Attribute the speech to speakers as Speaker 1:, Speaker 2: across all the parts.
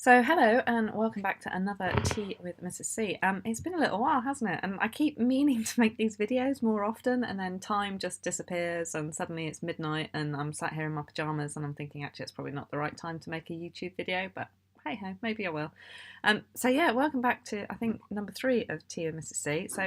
Speaker 1: So hello and welcome back to another Tea with Mrs. C. It's been a little while, hasn't it? And I keep meaning to make these videos more often, and then time just disappears and suddenly it's midnight and I'm sat here in my pyjamas and I'm thinking actually it's probably not the right time to make a YouTube video, but hey ho, maybe I will. So yeah, welcome back to I think number 3 of Tea with Mrs. C. So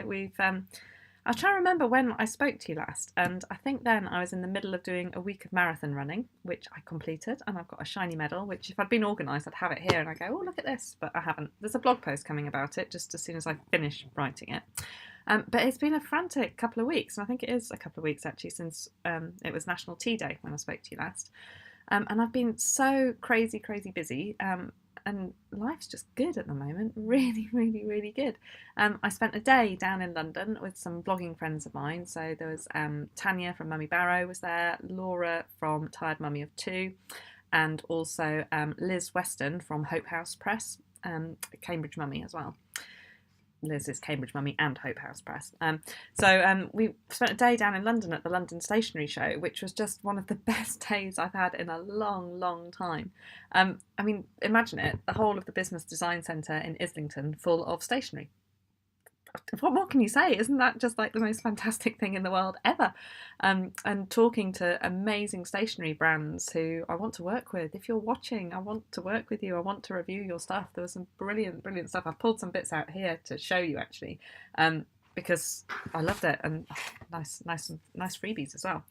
Speaker 1: I was trying to remember when I spoke to you last, and I think then I was in the middle of doing a week of marathon running, which I completed, and I've got a shiny medal, which if I'd been organised, I'd have it here, and I go, oh, look at this, but I haven't. There's a blog post coming about it, just as soon as I finish writing it. But it's been a frantic couple of weeks, and I think it is a couple of weeks actually since it was National Tea Day when I spoke to you last. And I've been so crazy busy, and life's just good at the moment, really good. I spent a day down in London with some blogging friends of mine. So there was Tanya from Mummy Barrow was there, Laura from Tired Mummy of Two, and also Liz Weston from Hope House Press, Cambridge Mummy as well. Liz is Cambridge Mummy and Hope House Press. So we spent a day down in London at the London Stationery Show, which was just one of the best days I've had in a long time. I mean, imagine it, the whole of the Business Design Centre in Islington full of stationery. What more can you say? Isn't that just like the most fantastic thing in the world ever? And talking to amazing stationery brands who I want to work with. If you're watching, I want to work with you. I want to review your stuff. There was some brilliant stuff. I've pulled some bits out here to show you actually, because I loved it, and nice freebies as well.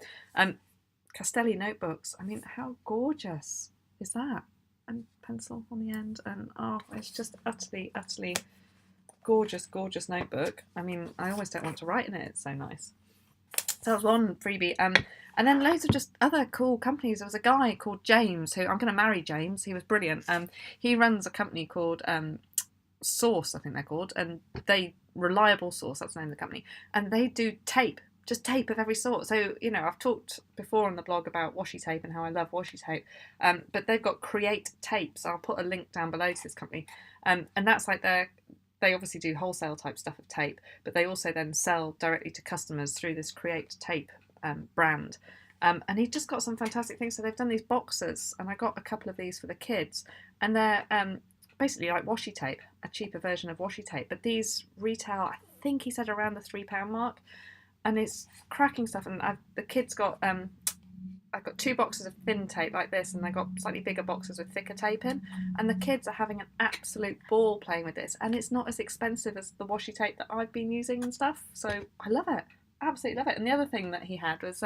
Speaker 1: Castelli notebooks. I mean, how gorgeous is that? And pencil on the end, and oh, it's just utterly gorgeous notebook. I mean, I always don't want to write in it, it's so nice. So that was one freebie. And then loads of just other cool companies. There was a guy called James, who I'm going to marry James. He was brilliant. He runs a company called Source, I think they're called, and Reliable Source, that's the name of the company. And they do tape, just tape of every sort. So, you know, I've talked before on the blog about washi tape and how I love washi tape. But they've got Create Tapes. I'll put a link down below to this company. And that's like they obviously do wholesale type stuff of tape, but they also then sell directly to customers through this Create Tape brand. And he just got some fantastic things. So they've done these boxes, and I got a couple of these for the kids, and they're basically like washi tape, a cheaper version of washi tape. But these retail, I think he said around the £3 mark, and it's cracking stuff. And the kids got I've got 2 boxes of thin tape like this, and I got slightly bigger boxes with thicker tape in, and the kids are having an absolute ball playing with this, and it's not as expensive as the washi tape that I've been using and stuff, so I love it, absolutely love it. And the other thing that he had was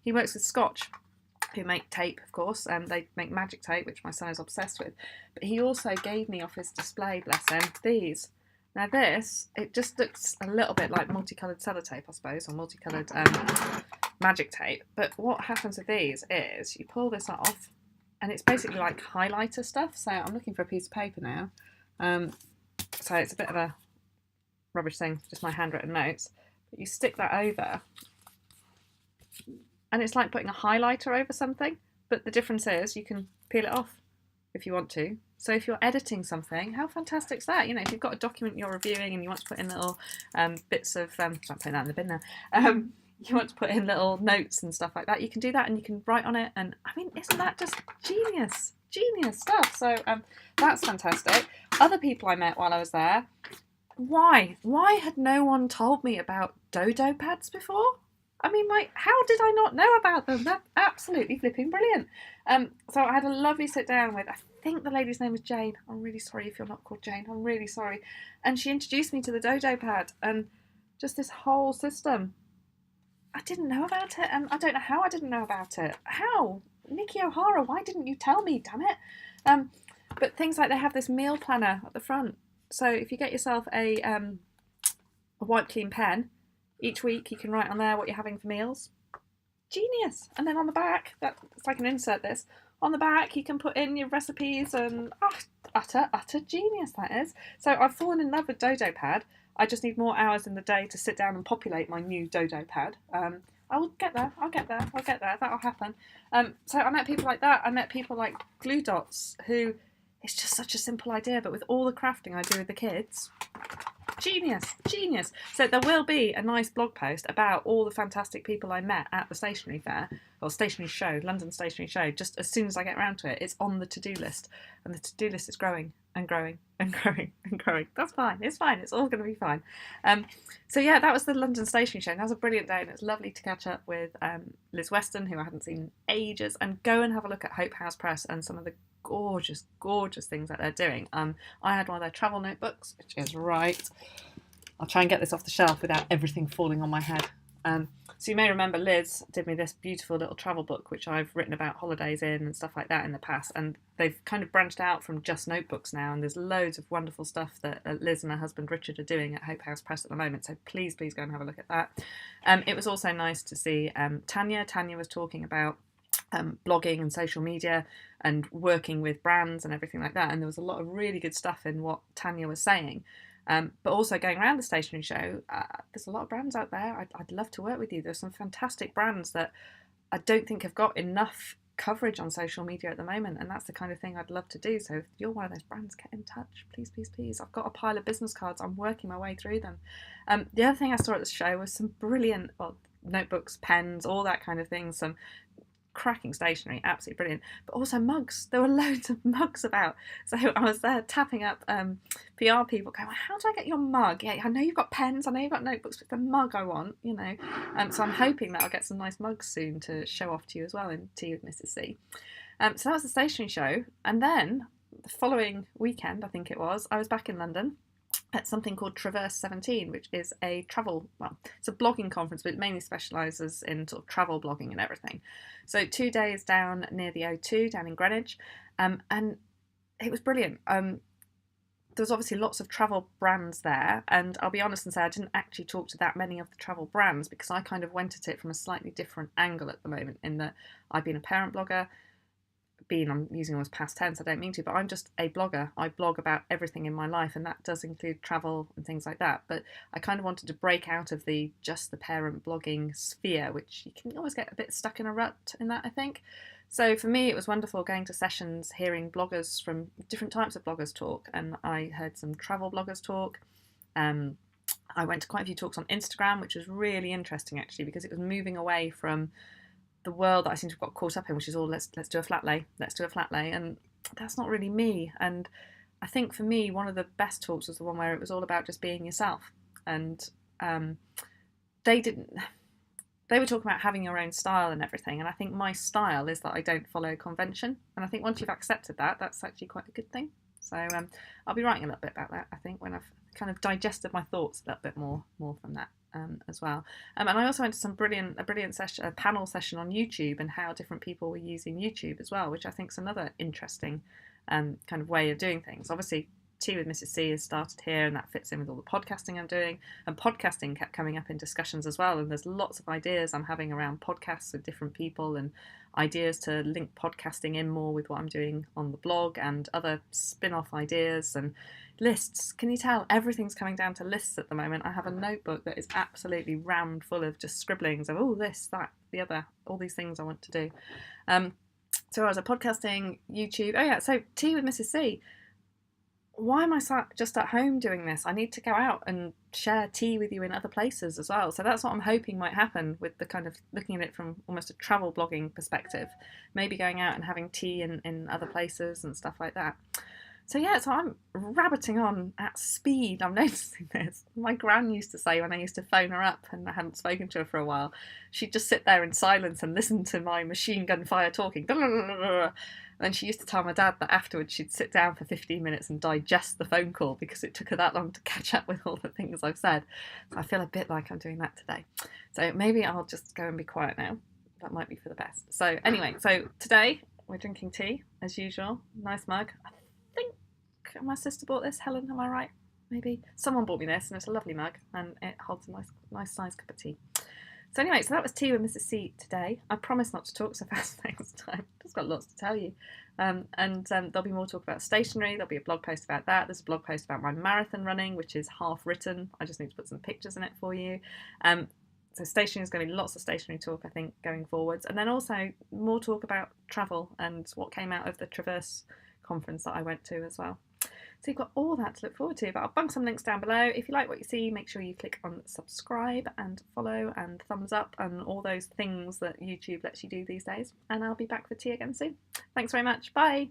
Speaker 1: he works with Scotch, who make tape, of course, and they make magic tape, which my son is obsessed with, but he also gave me off his display, bless him, these. Now this, it just looks a little bit like multicoloured sellotape, I suppose, or multicoloured magic tape, but what happens with these is you pull this off, and it's basically like highlighter stuff. So I'm looking for a piece of paper now, so it's a bit of a rubbish thing, just my handwritten notes, but you stick that over, and it's like putting a highlighter over something, but the difference is you can peel it off if you want to. So if you're editing something, how fantastic is that? You know, if you've got a document you're reviewing and you want to put in little bits of, I'm putting that in the bin now, you want to put in little notes and stuff like that, you can do that, and you can write on it, and I mean, isn't that just genius stuff? So that's fantastic. Other people I met while I was there, why had no one told me about dodo pads before? I mean, like, how did I not know about them? They're absolutely flipping brilliant. So I had a lovely sit down with, I think the lady's name was Jane. I'm really sorry if you're not called Jane. I'm really sorry. And she introduced me to the dodo pad and just this whole system. I didn't know about it, and I don't know how I didn't know about it. How? Nikki O'Hara, why didn't you tell me, damn it? But things like they have this meal planner at the front. So if you get yourself a Wipe Clean pen, each week you can write on there what you're having for meals. Genius! And then on the back, so I can insert this, on the back you can put in your recipes, and utter genius that is. So I've fallen in love with Dodo Pad. I just need more hours in the day to sit down and populate my new Dodo Pad. I'll get there, that'll happen. So I met people like that. I met people like Glue Dots, who, it's just such a simple idea, but with all the crafting I do with the kids, Genius. So there will be a nice blog post about all the fantastic people I met at the stationery fair, or stationery show, London Stationery Show, just as soon as I get around to it. It's on the to-do list, and the to-do list is growing and growing and growing and growing. That's fine. It's fine. It's all going to be fine. So yeah, that was the London Stationery Show, and that was a brilliant day, and it's lovely to catch up with Liz Weston, who I hadn't seen in ages, and go and have a look at Hope House Press and some of the gorgeous things that they're doing. I had one of their travel notebooks, which is right. I'll try and get this off the shelf without everything falling on my head. So you may remember Liz did me this beautiful little travel book, which I've written about holidays in and stuff like that in the past, and they've kind of branched out from just notebooks now, and there's loads of wonderful stuff that Liz and her husband Richard are doing at Hope House Press at the moment, so please go and have a look at that. It was also nice to see Tanya was talking about blogging and social media and working with brands and everything like that, and there was a lot of really good stuff in what Tanya was saying. But also going around the stationery show, there's a lot of brands out there. I'd love to work with you. There's some fantastic brands that I don't think have got enough coverage on social media at the moment, and that's the kind of thing I'd love to do. So if you're one of those brands, get in touch, please. I've got a pile of business cards. I'm working my way through them. The other thing I saw at the show was some brilliant notebooks, pens, all that kind of thing, some cracking stationery, absolutely brilliant, but also mugs. There were loads of mugs about, so I was there tapping up PR people going, well, how do I get your mug? Yeah, I know you've got pens, I know you've got notebooks, but the mug I want, so I'm hoping that I'll get some nice mugs soon to show off to you as well in Tea with Mrs. C. So that was the stationery show, and then the following weekend, I think it was, I was back in London at something called Traverse 17, which is a it's a blogging conference, but it mainly specialises in sort of travel blogging and everything. So 2 days down near the O2, down in Greenwich, and it was brilliant. There was obviously lots of travel brands there, and I'll be honest and say I didn't actually talk to that many of the travel brands because I kind of went at it from a slightly different angle at the moment, in that I've been a parent blogger, I'm using almost past tense, I don't mean to, but I'm just a blogger. I blog about everything in my life, and that does include travel and things like that. But I kind of wanted to break out of just the parent blogging sphere, which you can always get a bit stuck in a rut in that, I think. So for me, it was wonderful going to sessions, hearing bloggers from different types of bloggers talk, and I heard some travel bloggers talk. I went to quite a few talks on Instagram, which was really interesting actually, because it was moving away from the world that I seem to have got caught up in, which is all let's do a flat lay, and that's not really me. And I think for me, one of the best talks was the one where it was all about just being yourself, and they were talking about having your own style and everything, and I think my style is that I don't follow convention, and I think once you've accepted that, that's actually quite a good thing. So I'll be writing a little bit about that, I think, when I've kind of digested my thoughts a little bit more from that. As well, and I also went to a brilliant session, a panel session on YouTube, and how different people were using YouTube as well, which I think is another interesting kind of way of doing things. Obviously, Tea with Mrs. C has started here, and that fits in with all the podcasting I'm doing, and podcasting kept coming up in discussions as well, and there's lots of ideas I'm having around podcasts with different people, and ideas to link podcasting in more with what I'm doing on the blog, and other spin-off ideas and lists. Can you tell? Everything's coming down to lists at the moment. I have a notebook that is absolutely rammed full of just scribblings of this, that, the other, all these things I want to do. So I was podcasting, YouTube. So Tea with Mrs. C. Why am I just at home doing this? I need to go out and share tea with you in other places as well. So that's what I'm hoping might happen with the kind of looking at it from almost a travel blogging perspective. Maybe going out and having tea in other places and stuff like that. So I'm rabbiting on at speed. I'm noticing this. My gran used to say when I used to phone her up and I hadn't spoken to her for a while, she'd just sit there in silence and listen to my machine gun fire talking. And then she used to tell my dad that afterwards she'd sit down for 15 minutes and digest the phone call because it took her that long to catch up with all the things I've said. So I feel a bit like I'm doing that today. So maybe I'll just go and be quiet now. That might be for the best. So anyway, today we're drinking tea as usual. Nice mug. I think my sister bought this. Helen, am I right? Maybe. Someone bought me this, and it's a lovely mug, and it holds a nice sized cup of tea. So anyway, that was Tea with Mrs. C today. I promise not to talk so fast next time. Just got lots to tell you. There'll be more talk about stationery. There'll be a blog post about that. There's a blog post about my marathon running, which is half written. I just need to put some pictures in it for you. So stationery is going to be lots of stationery talk, I think, going forwards. And then also more talk about travel and what came out of the Traverse conference that I went to as well. So you've got all that to look forward to, but I'll bung some links down below. If you like what you see, make sure you click on subscribe and follow and thumbs up and all those things that YouTube lets you do these days. And I'll be back for tea again soon. Thanks very much. Bye.